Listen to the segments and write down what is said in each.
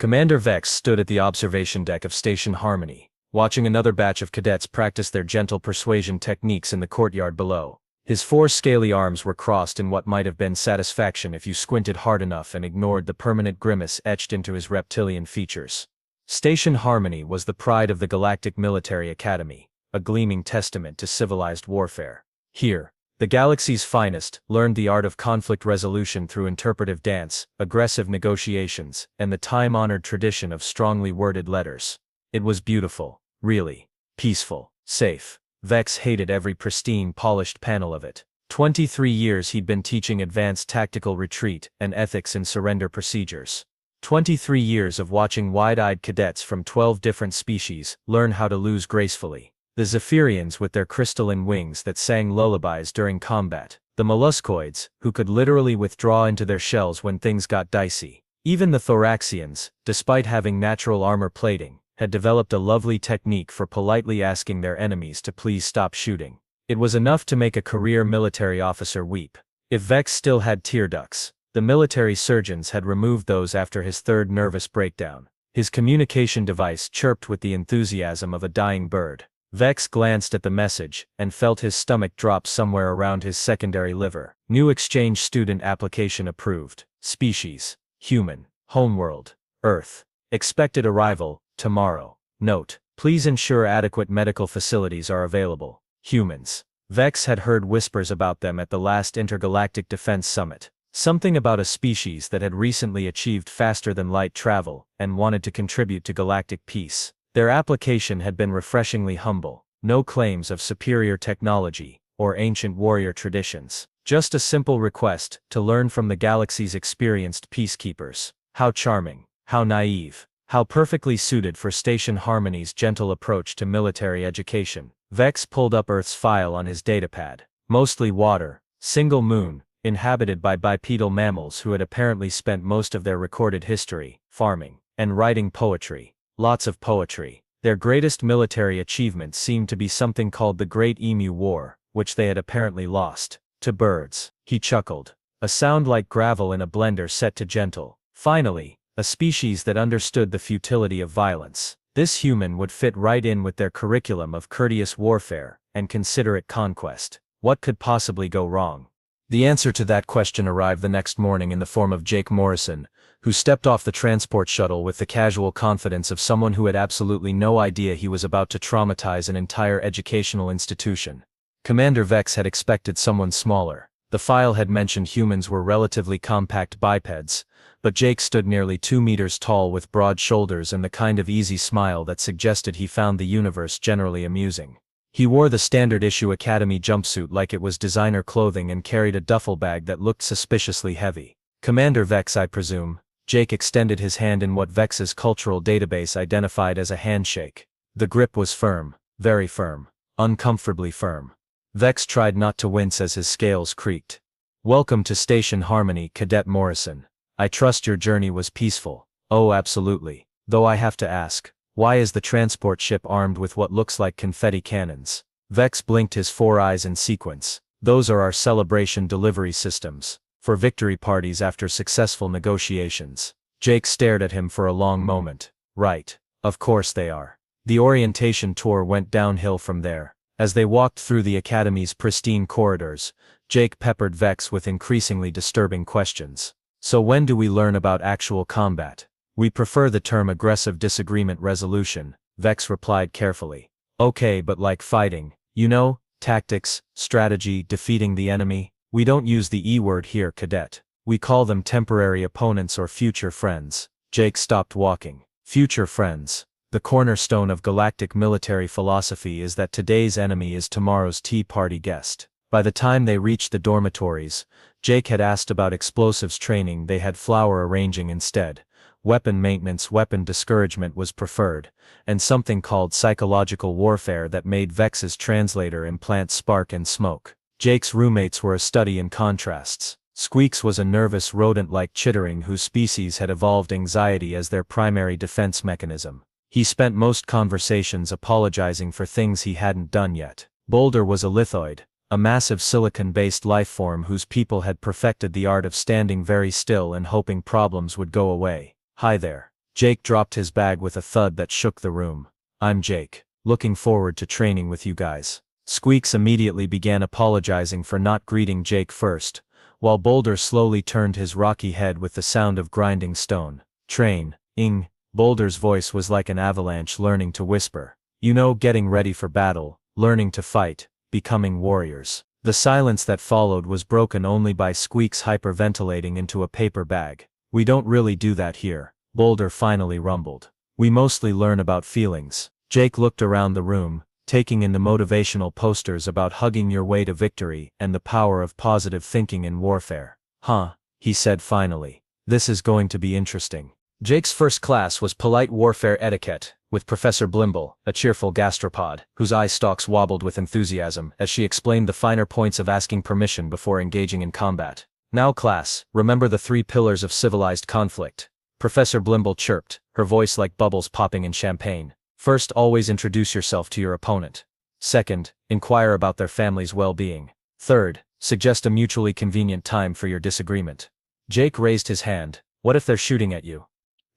Commander Vex stood at the observation deck of Station Harmony, watching another batch of cadets practice their gentle persuasion techniques in the courtyard below. His four scaly arms were crossed in what might have been satisfaction if you squinted hard enough and ignored the permanent grimace etched into his reptilian features. Station Harmony was the pride of the Galactic Military Academy, a gleaming testament to civilized warfare. Here, the galaxy's finest learned the art of conflict resolution through interpretive dance, aggressive negotiations, and the time-honored tradition of strongly worded letters. It was beautiful, really, peaceful, safe. Vex hated every pristine, polished panel of it. 23 years he'd been teaching advanced tactical retreat and ethics in surrender procedures. 23 years of watching wide-eyed cadets from 12 different species learn how to lose gracefully. The Zephyrians with their crystalline wings that sang lullabies during combat. The molluscoids, who could literally withdraw into their shells when things got dicey. Even the Thoraxians, despite having natural armor plating, had developed a lovely technique for politely asking their enemies to please stop shooting. It was enough to make a career military officer weep. If Vex still had tear ducts, the military surgeons had removed those after his third nervous breakdown. His communication device chirped with the enthusiasm of a dying bird. Vex glanced at the message and felt his stomach drop somewhere around his secondary liver. New exchange student application approved. Species: human. Homeworld: Earth. Expected arrival: tomorrow. Note: please ensure adequate medical facilities are available. Humans. Vex had heard whispers about them at the last Intergalactic Defense Summit. Something about a species that had recently achieved faster-than-light travel and wanted to contribute to galactic peace. Their application had been refreshingly humble. No claims of superior technology or ancient warrior traditions. Just a simple request to learn from the galaxy's experienced peacekeepers. How charming. How naive. How perfectly suited for Station Harmony's gentle approach to military education. Vex pulled up Earth's file on his datapad. Mostly water, single moon, inhabited by bipedal mammals who had apparently spent most of their recorded history farming and writing poetry. Lots of poetry. Their greatest military achievement seemed to be something called the Great Emu War, which they had apparently lost. To birds. He chuckled. A sound like gravel in a blender set to gentle. Finally, a species that understood the futility of violence. This human would fit right in with their curriculum of courteous warfare and considerate conquest. What could possibly go wrong? The answer to that question arrived the next morning in the form of Jake Morrison, who stepped off the transport shuttle with the casual confidence of someone who had absolutely no idea he was about to traumatize an entire educational institution. Commander Vex had expected someone smaller. The file had mentioned humans were relatively compact bipeds, but Jake stood nearly 2 meters tall with broad shoulders and the kind of easy smile that suggested he found the universe generally amusing. He wore the standard-issue Academy jumpsuit like it was designer clothing and carried a duffel bag that looked suspiciously heavy. Commander Vex, I presume. Jake extended his hand in what Vex's cultural database identified as a handshake. The grip was firm, very firm, uncomfortably firm. Vex tried not to wince as his scales creaked. Welcome to Station Harmony, Cadet Morrison. I trust your journey was peaceful. Oh, absolutely. Though I have to ask, why is the transport ship armed with what looks like confetti cannons? Vex blinked his 4 eyes in sequence. Those are our celebration delivery systems, for victory parties after successful negotiations. Jake stared at him for a long moment. Right. Of course they are. The orientation tour went downhill from there. As they walked through the Academy's pristine corridors, Jake peppered Vex with increasingly disturbing questions. So when do we learn about actual combat? We prefer the term aggressive disagreement resolution, Vex replied carefully. Okay, but like fighting, you know, tactics, strategy, defeating the enemy. We don't use the E word here, cadet. We call them temporary opponents or future friends. Jake stopped walking. Future friends. The cornerstone of galactic military philosophy is that today's enemy is tomorrow's tea party guest. By the time they reached the dormitories, Jake had asked about explosives training. They had flower arranging instead. Weapon maintenance, weapon discouragement was preferred, and something called psychological warfare that made Vex's translator implant spark and smoke. Jake's roommates were a study in contrasts. Squeaks was a nervous rodent-like chittering whose species had evolved anxiety as their primary defense mechanism. He spent most conversations apologizing for things he hadn't done yet. Boulder was a lithoid, a massive silicon-based lifeform whose people had perfected the art of standing very still and hoping problems would go away. Hi there. Jake dropped his bag with a thud that shook the room. I'm Jake. Looking forward to training with you guys. Squeaks immediately began apologizing for not greeting Jake first, while Boulder slowly turned his rocky head with the sound of grinding stone. Train-ing. Boulder's voice was like an avalanche learning to whisper. You know, getting ready for battle, learning to fight, becoming warriors. The silence that followed was broken only by Squeaks hyperventilating into a paper bag. We don't really do that here, Boulder finally rumbled. We mostly learn about feelings. Jake looked around the room, taking in the motivational posters about hugging your way to victory and the power of positive thinking in warfare. Huh, he said finally. This is going to be interesting. Jake's first class was Polite Warfare Etiquette, with Professor Blimble, a cheerful gastropod, whose eye stalks wobbled with enthusiasm as she explained the finer points of asking permission before engaging in combat. Now class, remember the 3 pillars of civilized conflict. Professor Blimble chirped, her voice like bubbles popping in champagne. First, always introduce yourself to your opponent. Second, inquire about their family's well-being. Third, suggest a mutually convenient time for your disagreement. Jake raised his hand. What if they're shooting at you?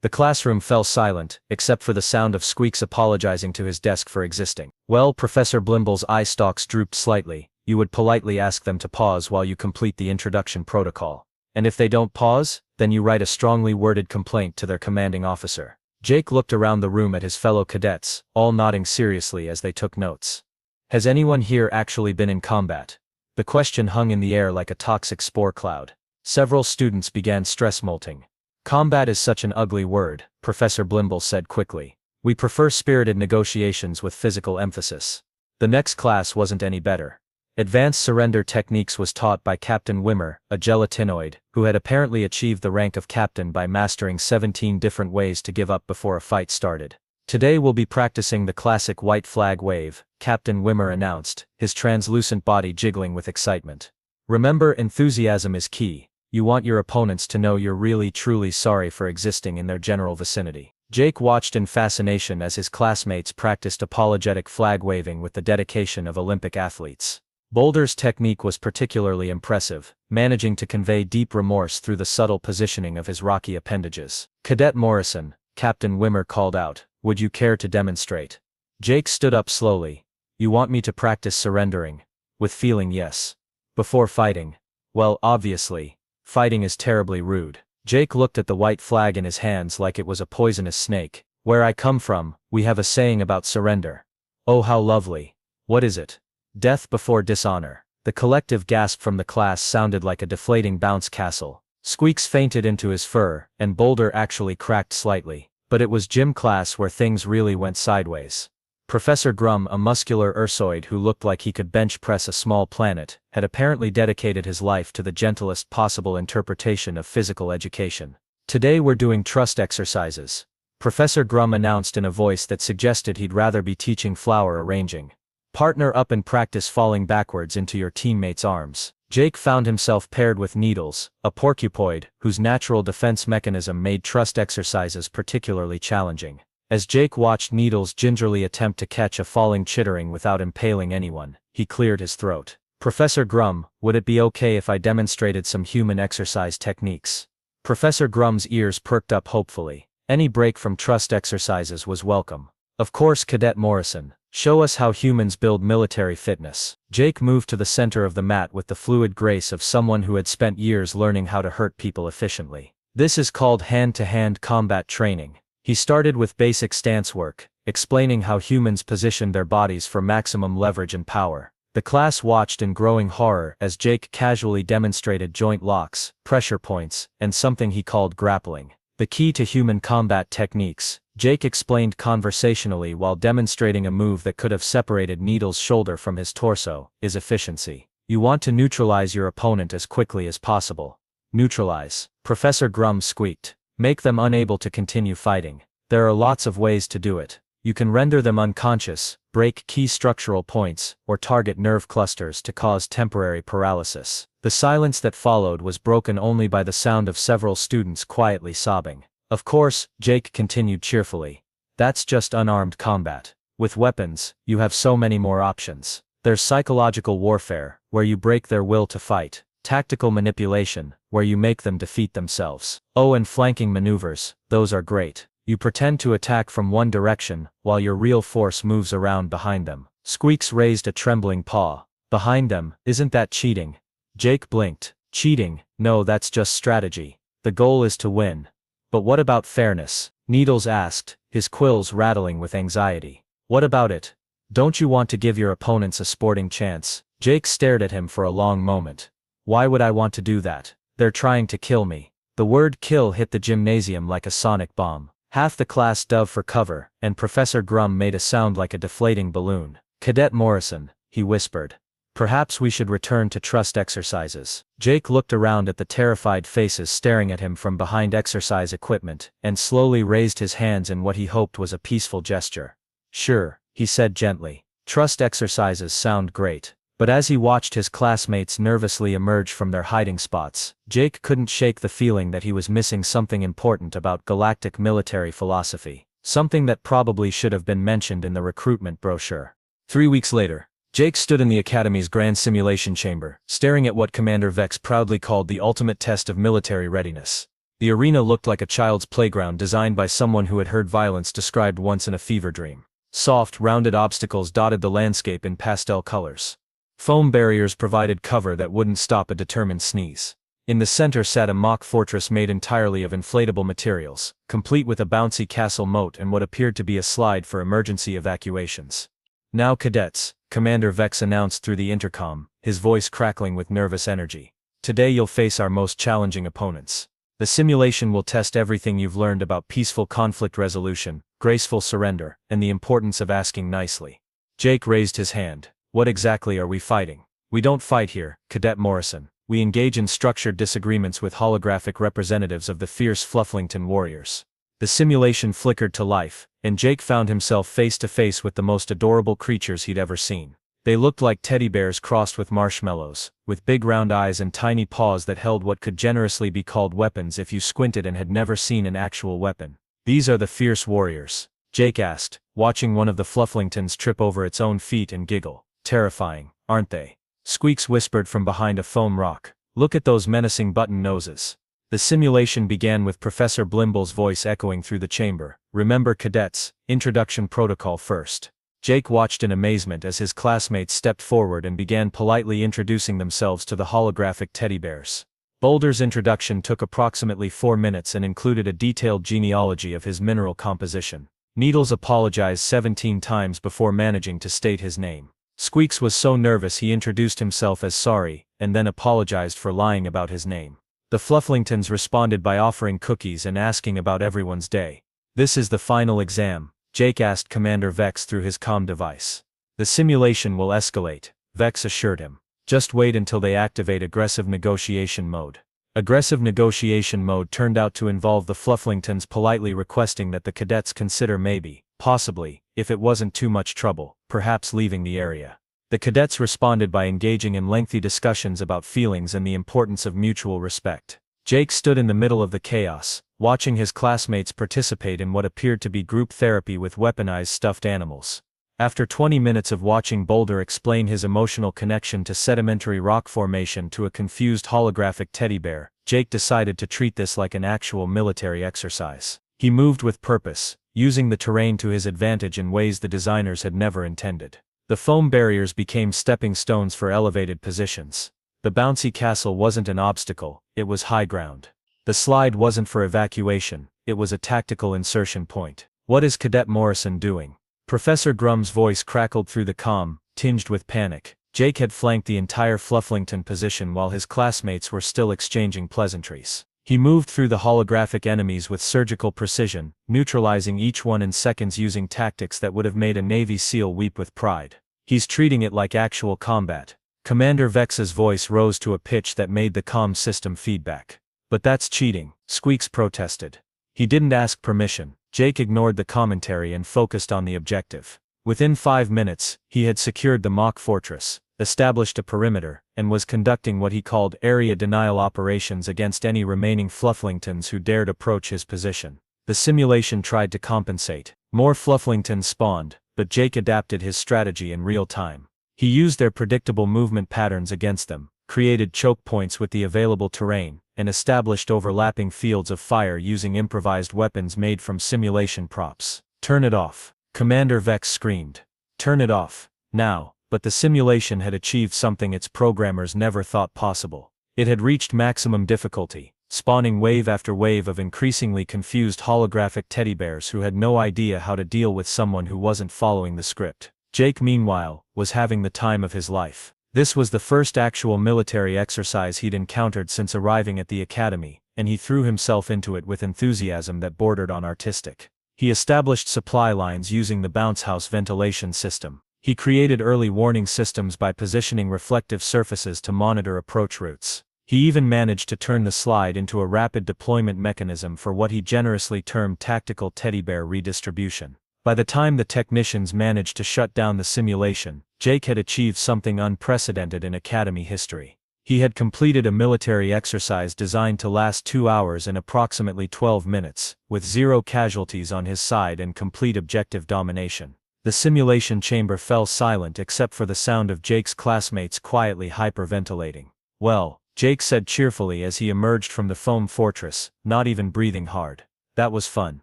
The classroom fell silent, except for the sound of Squeaks apologizing to his desk for existing. Well, Professor Blimble's eye stalks drooped slightly. You would politely ask them to pause while you complete the introduction protocol. And if they don't pause, then you write a strongly worded complaint to their commanding officer. Jake looked around the room at his fellow cadets, all nodding seriously as they took notes. Has anyone here actually been in combat? The question hung in the air like a toxic spore cloud. Several students began stress molting. Combat is such an ugly word, Professor Blimble said quickly. We prefer spirited negotiations with physical emphasis. The next class wasn't any better. Advanced surrender techniques was taught by Captain Wimmer, a gelatinoid, who had apparently achieved the rank of captain by mastering 17 different ways to give up before a fight started. Today we'll be practicing the classic white flag wave, Captain Wimmer announced, his translucent body jiggling with excitement. Remember, enthusiasm is key. You want your opponents to know you're really truly sorry for existing in their general vicinity. Jake watched in fascination as his classmates practiced apologetic flag waving with the dedication of Olympic athletes. Boulder's technique was particularly impressive, managing to convey deep remorse through the subtle positioning of his rocky appendages. Cadet Morrison, Captain Wimmer called out, would you care to demonstrate? Jake stood up slowly. You want me to practice surrendering? With feeling, yes. Before fighting? Well, obviously. Fighting is terribly rude. Jake looked at the white flag in his hands like it was a poisonous snake. Where I come from, we have a saying about surrender. Oh, how lovely. What is it? Death before dishonor. The collective gasp from the class sounded like a deflating bounce castle. Squeaks fainted into his fur, and Boulder actually cracked slightly. But it was gym class where things really went sideways. Professor Grum, a muscular Ursoid who looked like he could bench press a small planet, had apparently dedicated his life to the gentlest possible interpretation of physical education. Today we're doing trust exercises. Professor Grum announced in a voice that suggested he'd rather be teaching flower arranging. Partner up and practice falling backwards into your teammate's arms. Jake found himself paired with Needles, a porcupoid, whose natural defense mechanism made trust exercises particularly challenging. As Jake watched Needles gingerly attempt to catch a falling chittering without impaling anyone, he cleared his throat. Professor Grum, would it be okay if I demonstrated some human exercise techniques? Professor Grum's ears perked up hopefully. Any break from trust exercises was welcome. Of course, Cadet Morrison. Show us how humans build military fitness. Jake moved to the center of the mat with the fluid grace of someone who had spent years learning how to hurt people efficiently. This is called hand-to-hand combat training. He started with basic stance work, explaining how humans position their bodies for maximum leverage and power. The class watched in growing horror as Jake casually demonstrated joint locks, pressure points, and something he called grappling. The key to human combat techniques, Jake explained conversationally while demonstrating a move that could have separated Needle's shoulder from his torso, is efficiency. You want to neutralize your opponent as quickly as possible. Neutralize. Professor Grum squeaked. Make them unable to continue fighting. There are lots of ways to do it. You can render them unconscious, break key structural points, or target nerve clusters to cause temporary paralysis. The silence that followed was broken only by the sound of several students quietly sobbing. Of course, Jake continued cheerfully. That's just unarmed combat. With weapons, you have so many more options. There's psychological warfare, where you break their will to fight. Tactical manipulation, where you make them defeat themselves. Oh, and flanking maneuvers, those are great. You pretend to attack from one direction, while your real force moves around behind them. Squeaks raised a trembling paw. Behind them, isn't that cheating? Jake blinked. Cheating? No, that's just strategy. The goal is to win. But what about fairness? Needles asked, his quills rattling with anxiety. What about it? Don't you want to give your opponents a sporting chance? Jake stared at him for a long moment. Why would I want to do that? They're trying to kill me. The word kill hit the gymnasium like a sonic bomb. Half the class dove for cover, and Professor Grum made a sound like a deflating balloon. Cadet Morrison, he whispered. Perhaps we should return to trust exercises. Jake looked around at the terrified faces staring at him from behind exercise equipment, and slowly raised his hands in what he hoped was a peaceful gesture. Sure, he said gently. Trust exercises sound great. But as he watched his classmates nervously emerge from their hiding spots, Jake couldn't shake the feeling that he was missing something important about galactic military philosophy. Something that probably should have been mentioned in the recruitment brochure. 3 weeks later, Jake stood in the Academy's grand simulation chamber, staring at what Commander Vex proudly called the ultimate test of military readiness. The arena looked like a child's playground designed by someone who had heard violence described once in a fever dream. Soft, rounded obstacles dotted the landscape in pastel colors. Foam barriers provided cover that wouldn't stop a determined sneeze. In the center sat a mock fortress made entirely of inflatable materials, complete with a bouncy castle moat and what appeared to be a slide for emergency evacuations. Now cadets, Commander Vex announced through the intercom, his voice crackling with nervous energy. Today you'll face our most challenging opponents. The simulation will test everything you've learned about peaceful conflict resolution, graceful surrender, and the importance of asking nicely. Jake raised his hand. What exactly are we fighting? We don't fight here, Cadet Morrison. We engage in structured disagreements with holographic representatives of the fierce Flufflington warriors. The simulation flickered to life, and Jake found himself face to face with the most adorable creatures he'd ever seen. They looked like teddy bears crossed with marshmallows, with big round eyes and tiny paws that held what could generously be called weapons if you squinted and had never seen an actual weapon. These are the fierce warriors, Jake asked, watching one of the Flufflingtons trip over its own feet and giggle. Terrifying, aren't they? Squeaks whispered from behind a foam rock. Look at those menacing button noses. The simulation began with Professor Blimble's voice echoing through the chamber. Remember cadets, introduction protocol first. Jake watched in amazement as his classmates stepped forward and began politely introducing themselves to the holographic teddy bears. Boulder's introduction took approximately 4 minutes and included a detailed genealogy of his mineral composition. Needles apologized 17 times before managing to state his name. Squeaks was so nervous he introduced himself as sorry, and then apologized for lying about his name. The Flufflingtons responded by offering cookies and asking about everyone's day. This is the final exam, Jake asked Commander Vex through his comm device. The simulation will escalate, Vex assured him. Just wait until they activate aggressive negotiation mode. Aggressive negotiation mode turned out to involve the Flufflingtons politely requesting that the cadets consider maybe, possibly, if it wasn't too much trouble, perhaps leaving the area. The cadets responded by engaging in lengthy discussions about feelings and the importance of mutual respect. Jake stood in the middle of the chaos, watching his classmates participate in what appeared to be group therapy with weaponized stuffed animals. After 20 minutes of watching Boulder explain his emotional connection to sedimentary rock formation to a confused holographic teddy bear, Jake decided to treat this like an actual military exercise. He moved with purpose, using the terrain to his advantage in ways the designers had never intended. The foam barriers became stepping stones for elevated positions. The bouncy castle wasn't an obstacle, it was high ground. The slide wasn't for evacuation, it was a tactical insertion point. What is Cadet Morrison doing? Professor Grum's voice crackled through the comm, tinged with panic. Jake had flanked the entire Flufflington position while his classmates were still exchanging pleasantries. He moved through the holographic enemies with surgical precision, neutralizing each one in seconds using tactics that would have made a Navy SEAL weep with pride. He's treating it like actual combat. Commander Vex's voice rose to a pitch that made the comm system feedback. But that's cheating, Squeaks protested. He didn't ask permission. Jake ignored the commentary and focused on the objective. Within 5 minutes, he had secured the mock fortress, established a perimeter, and was conducting what he called area denial operations against any remaining Flufflingtons who dared approach his position. The simulation tried to compensate. More Flufflingtons spawned, but Jake adapted his strategy in real time. He used their predictable movement patterns against them, created choke points with the available terrain, and established overlapping fields of fire using improvised weapons made from simulation props. "Turn it off," Commander Vex screamed. "Turn it off, now," but the simulation had achieved something its programmers never thought possible. It had reached maximum difficulty, spawning wave after wave of increasingly confused holographic teddy bears who had no idea how to deal with someone who wasn't following the script. Jake, meanwhile, was having the time of his life. This was the first actual military exercise he'd encountered since arriving at the academy, and he threw himself into it with enthusiasm that bordered on artistic. He established supply lines using the bounce house ventilation system. He created early warning systems by positioning reflective surfaces to monitor approach routes. He even managed to turn the slide into a rapid deployment mechanism for what he generously termed tactical teddy bear redistribution. By the time the technicians managed to shut down the simulation, Jake had achieved something unprecedented in Academy history. He had completed a military exercise designed to last 2 hours and approximately 12 minutes, with 0 casualties on his side and complete objective domination. The simulation chamber fell silent except for the sound of Jake's classmates quietly hyperventilating. "Well," Jake said cheerfully as he emerged from the foam fortress, not even breathing hard. "That was fun.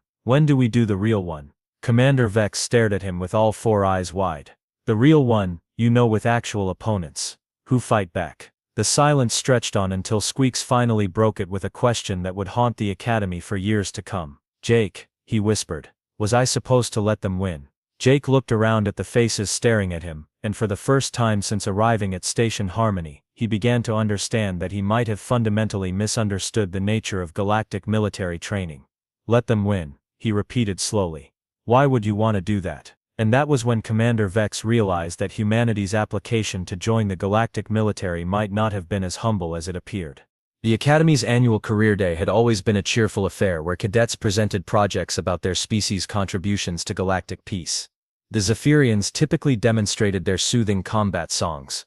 When do we do the real one?" Commander Vex stared at him with all 4 eyes wide. "The real one, with actual opponents. Who fight back." The silence stretched on until Squeaks finally broke it with a question that would haunt the academy for years to come. "Jake," he whispered, "was I supposed to let them win?" Jake looked around at the faces staring at him, and for the first time since arriving at Station Harmony, he began to understand that he might have fundamentally misunderstood the nature of galactic military training. "Let them win," he repeated slowly. "Why would you want to do that?" And that was when Commander Vex realized that humanity's application to join the galactic military might not have been as humble as it appeared. The Academy's annual career day had always been a cheerful affair where cadets presented projects about their species' contributions to galactic peace. The Zephyrians typically demonstrated their soothing combat songs.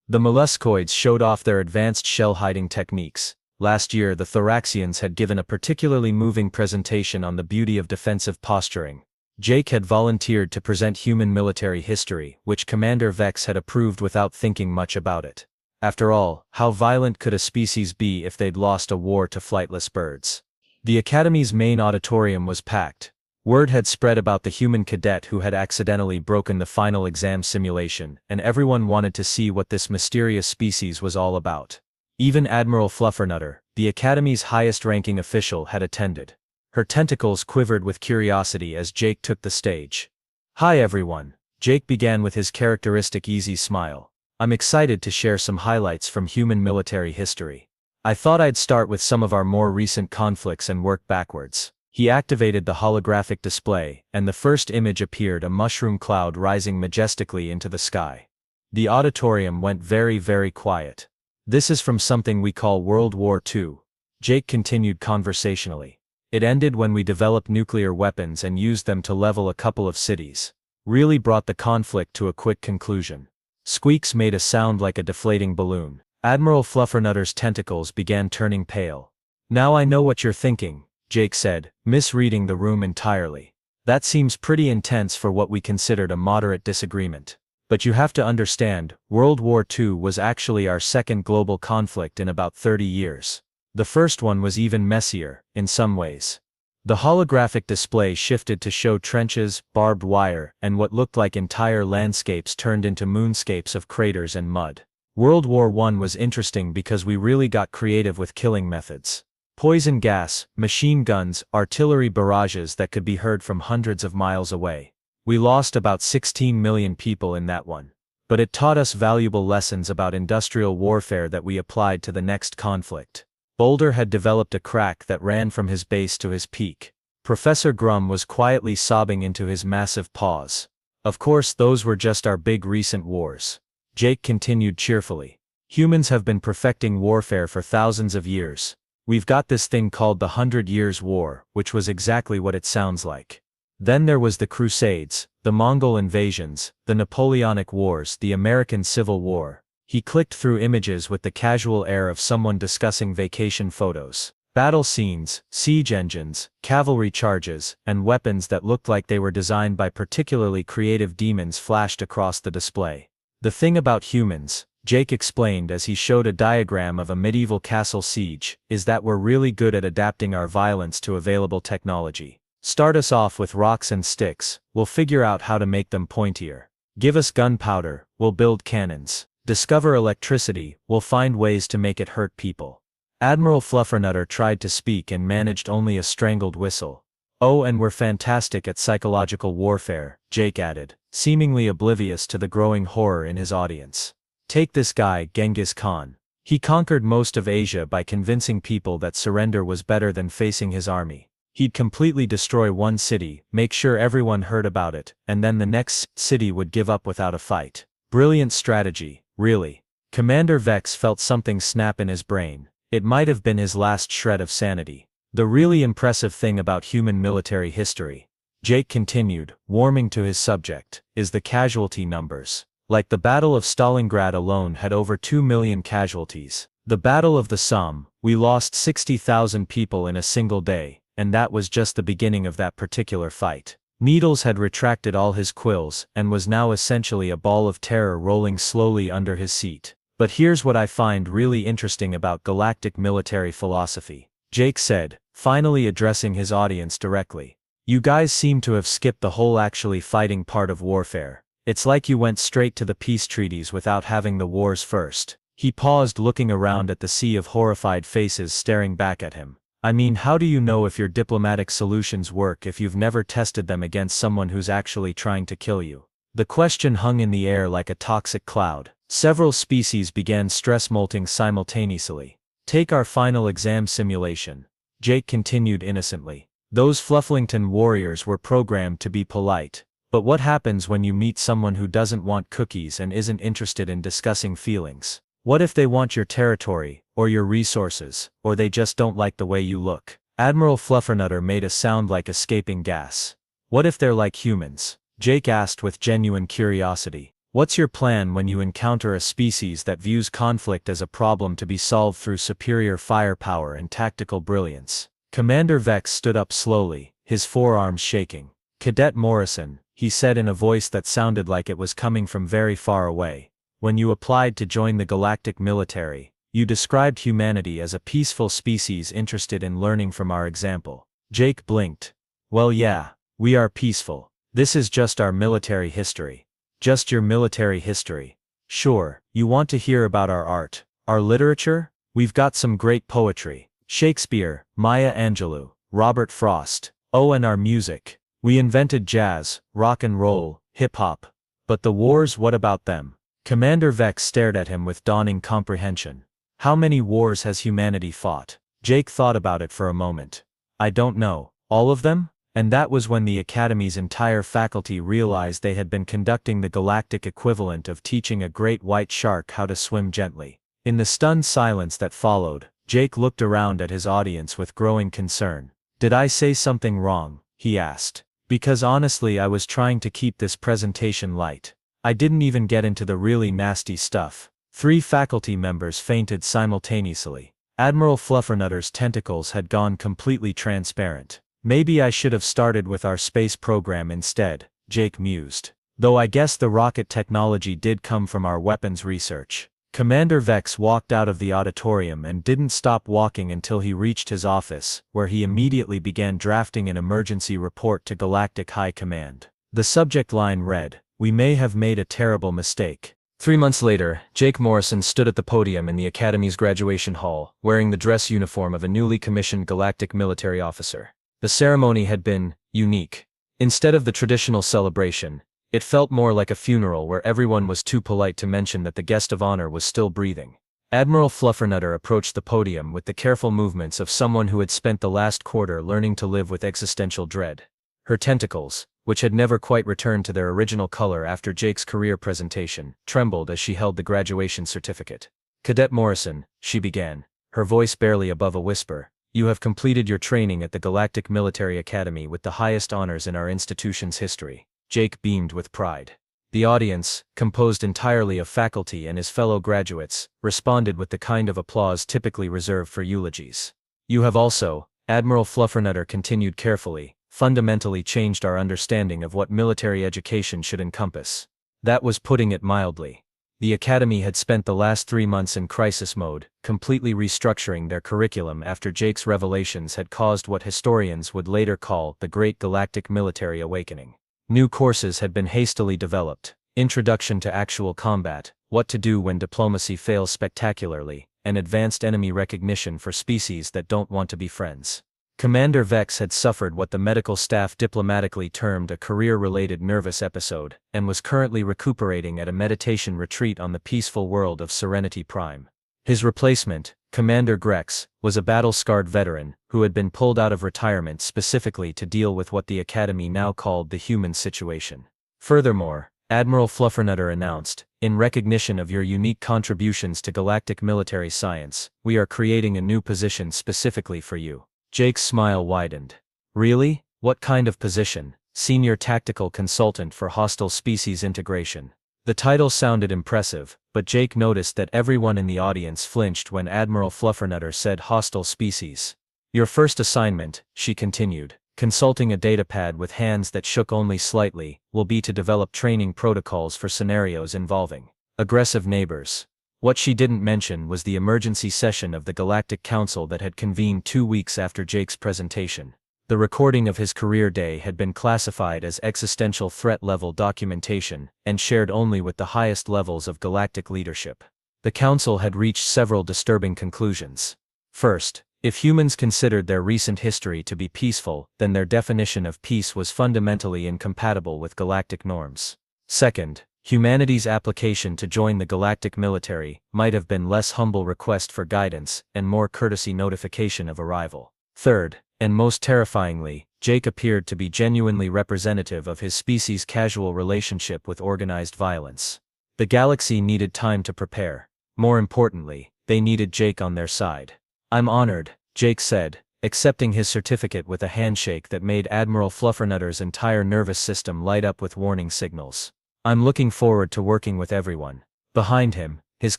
The molluscoids showed off their advanced shell-hiding techniques. Last year the Thoraxians had given a particularly moving presentation on the beauty of defensive posturing. Jake had volunteered to present human military history, which Commander Vex had approved without thinking much about it. After all, how violent could a species be if they'd lost a war to flightless birds? The Academy's main auditorium was packed. Word had spread about the human cadet who had accidentally broken the final exam simulation, and everyone wanted to see what this mysterious species was all about. Even Admiral Fluffernutter, the Academy's highest-ranking official, had attended. Her tentacles quivered with curiosity as Jake took the stage. "Hi everyone," Jake began with his characteristic easy smile. "I'm excited to share some highlights from human military history. I thought I'd start with some of our more recent conflicts and work backwards." He activated the holographic display, and the first image appeared, a mushroom cloud rising majestically into the sky. The auditorium went very, very quiet. "This is from something we call World War II," Jake continued conversationally. "It ended when we developed nuclear weapons and used them to level a couple of cities. Really brought the conflict to a quick conclusion." Squeaks made a sound like a deflating balloon. Admiral Fluffernutter's tentacles began turning pale. "Now I know what you're thinking," Jake said, misreading the room entirely. "That seems pretty intense for what we considered a moderate disagreement. But you have to understand, World War II was actually our second global conflict in about 30 years. The first one was even messier, in some ways." The holographic display shifted to show trenches, barbed wire, and what looked like entire landscapes turned into moonscapes of craters and mud. World War I was interesting because we really got creative with killing methods. Poison gas, machine guns, artillery barrages that could be heard from hundreds of miles away. We lost about 16 million people in that one. But it taught us valuable lessons about industrial warfare that we applied to the next conflict. Boulder had developed a crack that ran from his base to his peak. Professor Grum was quietly sobbing into his massive paws. "Of course those were just our big recent wars," Jake continued cheerfully. "Humans have been perfecting warfare for thousands of years. We've got this thing called the 100 Years' War, which was exactly what it sounds like. Then there was the Crusades, the Mongol invasions, the Napoleonic Wars, the American Civil War." He clicked through images with the casual air of someone discussing vacation photos. Battle scenes, siege engines, cavalry charges, and weapons that looked like they were designed by particularly creative demons flashed across the display. "The thing about humans," Jake explained as he showed a diagram of a medieval castle siege, is that we're really good at adapting our violence to available technology. Start us off with rocks and sticks, we'll figure out how to make them pointier. Give us gunpowder, we'll build cannons. Discover electricity, we'll find ways to make it hurt people. Admiral Fluffernutter tried to speak and managed only a strangled whistle. Oh, and we're fantastic at psychological warfare, Jake added, seemingly oblivious to the growing horror in his audience. Take this guy, Genghis Khan. He conquered most of Asia by convincing people that surrender was better than facing his army. He'd completely destroy one city, make sure everyone heard about it, and then the next city would give up without a fight. Brilliant strategy, really. Commander Vex felt something snap in his brain. It might have been his last shred of sanity. The really impressive thing about human military history, Jake continued, warming to his subject, is the casualty numbers. Like the Battle of Stalingrad alone had over 2 million casualties. The Battle of the Somme, we lost 60,000 people in a single day, and that was just the beginning of that particular fight. Needles had retracted all his quills and was now essentially a ball of terror rolling slowly under his seat. But here's what I find really interesting about galactic military philosophy, Jake said, finally addressing his audience directly. You guys seem to have skipped the whole actually fighting part of warfare. It's like you went straight to the peace treaties without having the wars first. He paused, looking around at the sea of horrified faces staring back at him. I mean, how do you know if your diplomatic solutions work if you've never tested them against someone who's actually trying to kill you? The question hung in the air like a toxic cloud. Several species began stress molting simultaneously. Take our final exam simulation. Jake continued innocently. Those Flufflington warriors were programmed to be polite. But what happens when you meet someone who doesn't want cookies and isn't interested in discussing feelings? What if they want your territory, or your resources, or they just don't like the way you look? Admiral Fluffernutter made a sound like escaping gas. What if they're like humans? Jake asked with genuine curiosity. What's your plan when you encounter a species that views conflict as a problem to be solved through superior firepower and tactical brilliance? Commander Vex stood up slowly, his forearms shaking. Cadet Morrison, he said in a voice that sounded like it was coming from very far away. When you applied to join the Galactic Military, you described humanity as a peaceful species interested in learning from our example. Jake blinked. Well, yeah, we are peaceful. This is just our military history. Just your military history. Sure, you want to hear about our art, our literature? We've got some great poetry. Shakespeare, Maya Angelou, Robert Frost. Oh, and our music. We invented jazz, rock and roll, hip-hop. But the wars, what about them? Commander Vex stared at him with dawning comprehension. How many wars has humanity fought? Jake thought about it for a moment. I don't know. All of them? And that was when the Academy's entire faculty realized they had been conducting the galactic equivalent of teaching a great white shark how to swim gently. In the stunned silence that followed, Jake looked around at his audience with growing concern. Did I say something wrong? He asked. Because honestly, I was trying to keep this presentation light. I didn't even get into the really nasty stuff. 3 faculty members fainted simultaneously. Admiral Fluffernutter's tentacles had gone completely transparent. Maybe I should have started with our space program instead, Jake mused. Though I guess the rocket technology did come from our weapons research. Commander Vex walked out of the auditorium and didn't stop walking until he reached his office, where he immediately began drafting an emergency report to Galactic High Command. The subject line read, "We may have made a terrible mistake." 3 months later, Jake Morrison stood at the podium in the Academy's graduation hall, wearing the dress uniform of a newly commissioned galactic military officer. The ceremony had been unique. Instead of the traditional celebration, it felt more like a funeral where everyone was too polite to mention that the guest of honor was still breathing. Admiral Fluffernutter approached the podium with the careful movements of someone who had spent the last quarter learning to live with existential dread. Her tentacles, which had never quite returned to their original color after Jake's career presentation, trembled as she held the graduation certificate. "Cadet Morrison," she began, her voice barely above a whisper, "you have completed your training at the Galactic Military Academy with the highest honors in our institution's history." Jake beamed with pride. The audience, composed entirely of faculty and his fellow graduates, responded with the kind of applause typically reserved for eulogies. "You have also," Admiral Fluffernutter continued carefully, "fundamentally changed our understanding of what military education should encompass." That was putting it mildly. The Academy had spent the last 3 months in crisis mode, completely restructuring their curriculum after Jake's revelations had caused what historians would later call the Great Galactic Military Awakening. New courses had been hastily developed: Introduction to Actual Combat, What to Do When Diplomacy Fails Spectacularly, and Advanced Enemy Recognition for Species That Don't Want to Be Friends. Commander Vex had suffered what the medical staff diplomatically termed a career-related nervous episode, and was currently recuperating at a meditation retreat on the peaceful world of Serenity Prime. His replacement, Commander Vex, was a battle-scarred veteran, who had been pulled out of retirement specifically to deal with what the Academy now called the human situation. Furthermore, Admiral Fluffernutter announced, in recognition of your unique contributions to galactic military science, we are creating a new position specifically for you. Jake's smile widened. Really? What kind of position? Senior Tactical Consultant for Hostile Species Integration. The title sounded impressive, but Jake noticed that everyone in the audience flinched when Admiral Fluffernutter said hostile species. Your first assignment, she continued, consulting a datapad with hands that shook only slightly, will be to develop training protocols for scenarios involving aggressive neighbors. What she didn't mention was the emergency session of the Galactic Council that had convened 2 weeks after Jake's presentation. The recording of his career day had been classified as existential threat level documentation, and shared only with the highest levels of galactic leadership. The Council had reached several disturbing conclusions. First, if humans considered their recent history to be peaceful, then their definition of peace was fundamentally incompatible with galactic norms. Second, humanity's application to join the galactic military might have been less humble request for guidance and more courtesy notification of arrival. Third, and most terrifyingly, Jake appeared to be genuinely representative of his species' casual relationship with organized violence. The galaxy needed time to prepare. More importantly, they needed Jake on their side. I'm honored, Jake said, accepting his certificate with a handshake that made Admiral Fluffernutter's entire nervous system light up with warning signals. I'm looking forward to working with everyone. Behind him, his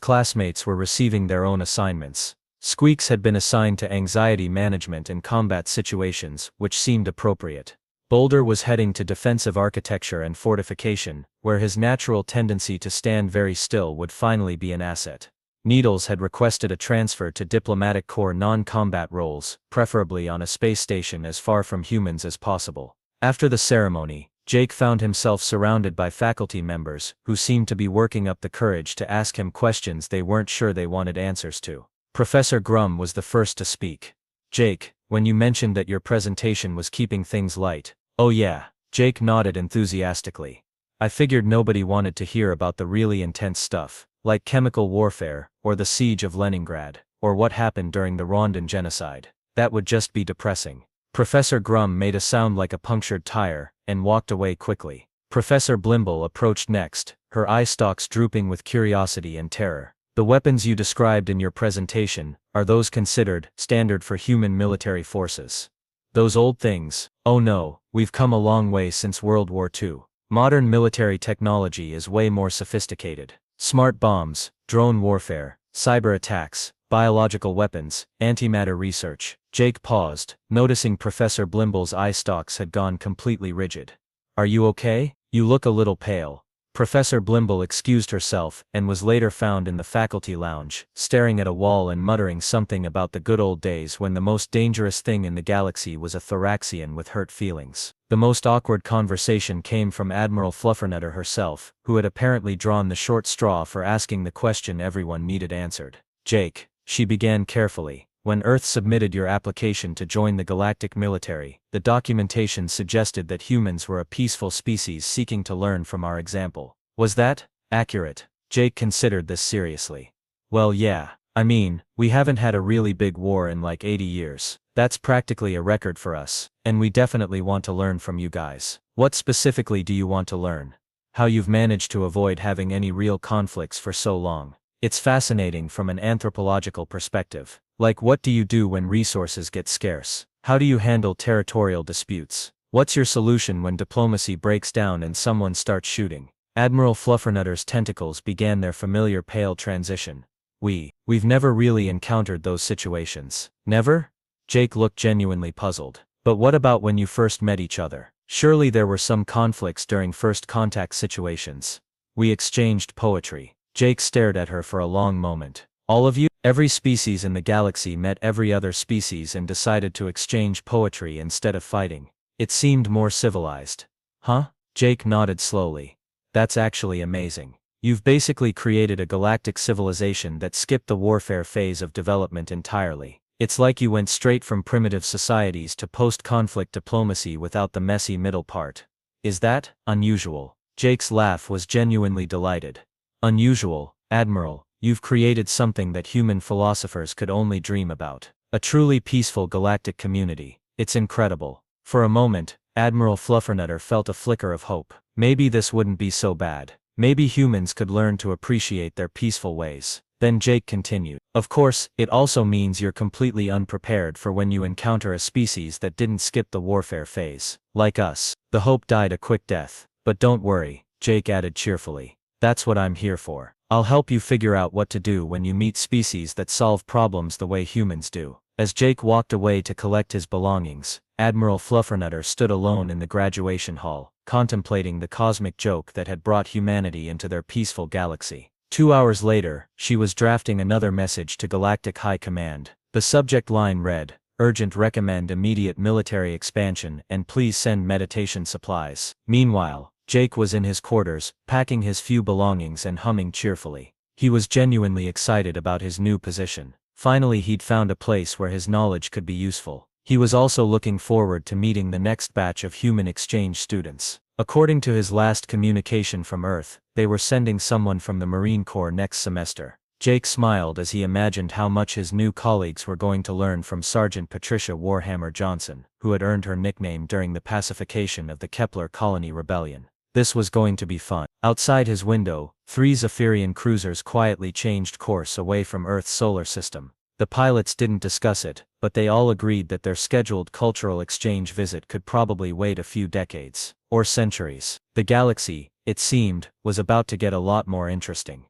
classmates were receiving their own assignments. Squeaks had been assigned to anxiety management and combat situations, which seemed appropriate. Boulder was heading to defensive architecture and fortification, where his natural tendency to stand very still would finally be an asset. Needles had requested a transfer to diplomatic corps non-combat roles, preferably on a space station as far from humans as possible. After the ceremony, Jake found himself surrounded by faculty members who seemed to be working up the courage to ask him questions they weren't sure they wanted answers to. Professor Grum was the first to speak. Jake, when you mentioned that your presentation was keeping things light. Oh yeah, Jake nodded enthusiastically. I figured nobody wanted to hear about the really intense stuff, like chemical warfare, or the siege of Leningrad, or what happened during the Rwandan genocide. That would just be depressing. Professor Grum made a sound like a punctured tire, and walked away quickly. Professor Blimble approached next, her eye stalks drooping with curiosity and terror. The weapons you described in your presentation, are those considered standard for human military forces? Those old things? Oh no, we've come a long way since World War II. Modern military technology is way more sophisticated. Smart bombs, drone warfare, cyber attacks, biological weapons, antimatter research. Jake paused, noticing Professor Blimble's eye stalks had gone completely rigid. Are you okay? You look a little pale. Professor Blimble excused herself and was later found in the faculty lounge, staring at a wall and muttering something about the good old days when the most dangerous thing in the galaxy was a thoraxian with hurt feelings. The most awkward conversation came from Admiral Fluffernutter herself, who had apparently drawn the short straw for asking the question everyone needed answered. Jake, she began carefully, when Earth submitted your application to join the galactic military, the documentation suggested that humans were a peaceful species seeking to learn from our example. Was that accurate? Jake considered this seriously. Well yeah, I mean, we haven't had a really big war in like 80 years. That's practically a record for us, and we definitely want to learn from you guys. What specifically do you want to learn? How you've managed to avoid having any real conflicts for so long. It's fascinating from an anthropological perspective. Like, what do you do when resources get scarce? How do you handle territorial disputes? What's your solution when diplomacy breaks down and someone starts shooting? Admiral Fluffernutter's tentacles began their familiar pale transition. We've never really encountered those situations. Never? Jake looked genuinely puzzled. But what about when you first met each other? Surely there were some conflicts during first contact situations. We exchanged poetry. Jake stared at her for a long moment. All of you? Every species in the galaxy met every other species and decided to exchange poetry instead of fighting. It seemed more civilized. Huh? Jake nodded slowly. That's actually amazing. You've basically created a galactic civilization that skipped the warfare phase of development entirely. It's like you went straight from primitive societies to post-conflict diplomacy without the messy middle part. Is that unusual? Jake's laugh was genuinely delighted. Unusual, Admiral, you've created something that human philosophers could only dream about. A truly peaceful galactic community. It's incredible. For a moment, Admiral Fluffernutter felt a flicker of hope. Maybe this wouldn't be so bad. Maybe humans could learn to appreciate their peaceful ways. Then Jake continued. Of course, it also means you're completely unprepared for when you encounter a species that didn't skip the warfare phase. Like us. The hope died a quick death. But don't worry, Jake added cheerfully. That's what I'm here for. I'll help you figure out what to do when you meet species that solve problems the way humans do. As Jake walked away to collect his belongings, Admiral Fluffernutter stood alone in the graduation hall, contemplating the cosmic joke that had brought humanity into their peaceful galaxy. 2 hours later, she was drafting another message to Galactic High Command. The subject line read, "Urgent, recommend immediate military expansion and please send meditation supplies." Meanwhile, Jake was in his quarters, packing his few belongings and humming cheerfully. He was genuinely excited about his new position. Finally he'd found a place where his knowledge could be useful. He was also looking forward to meeting the next batch of human exchange students. According to his last communication from Earth, they were sending someone from the Marine Corps next semester. Jake smiled as he imagined how much his new colleagues were going to learn from Sergeant Patricia Warhammer Johnson, who had earned her nickname during the pacification of the Kepler Colony Rebellion. This was going to be fun. Outside his window, 3 Zephyrian cruisers quietly changed course away from Earth's solar system. The pilots didn't discuss it, but they all agreed that their scheduled cultural exchange visit could probably wait a few decades, or centuries. The galaxy, it seemed, was about to get a lot more interesting.